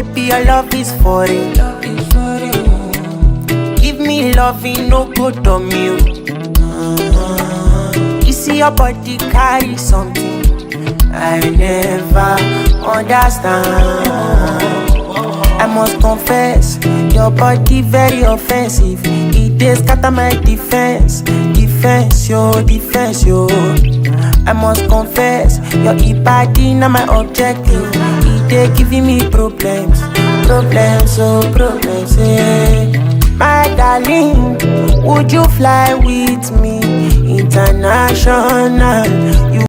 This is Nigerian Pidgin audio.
baby, your love is foreign. Give me loving, no good to me. You see your body carry something I never understand. I must confess, your body very offensive. It dey scatter my defense, defense yo. I must confess, your body not my objective. It dey giving me problems, yeah. My darling, would you fly with me international?